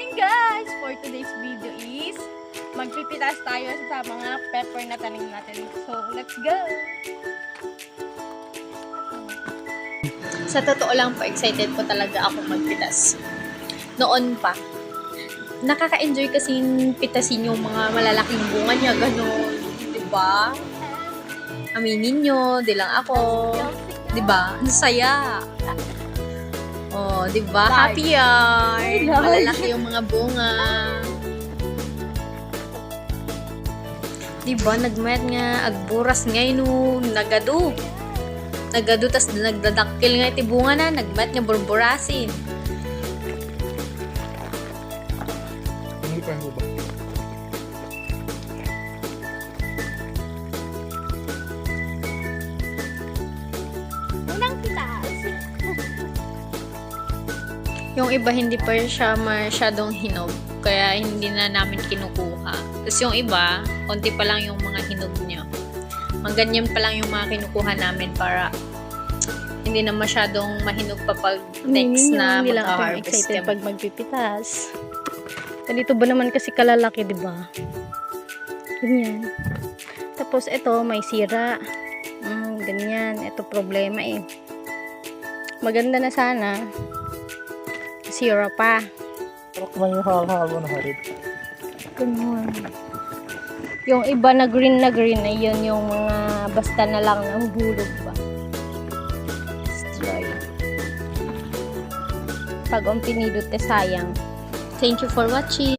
morning guys! For today's video is magpipitas tayo sa mga pepper na tanim natin. So, let's go! Sa totoo lang po, excited po talaga ako magpitas. Noon pa. Nakaka-enjoy kasi pitasin yung mga malalaking bunga niya, ganun. Diba? Aminin nyo, di lang ako. Diba? Ang saya. Oh, diba? Happy yarn. Malalaki yung mga bunga. Diba? Nagmayat nga, agburas ngayon nagado. Nagado, tas nagdadakil nga iti bunga na. Nagmayat nga burburasin. Hindi pa yung ba? Unang pitas. Yung iba hindi pa siya masyadong hinog, kaya hindi na namin kinukuha. Tapos yung iba, konti pa lang yung mga hinog niya. Ganyan pa lang yung mga kinukuha namin para hindi na masyadong mahinog pa pag next na hindi lang ako mag-harvest excited kami. pag magpipitas. Ganito ba naman kasi kalalaki, di ba? Ganyan. Tapos ito, may sira. Ganyan. Ito problema eh. Maganda na sana. Sira pa. Parang may hal-halo na harid. Ganyan. Yung iba na green, ayun yung mga basta na lang ng hulog ba. Destroy. Pag ang pinidot sayang. Thank you for watching.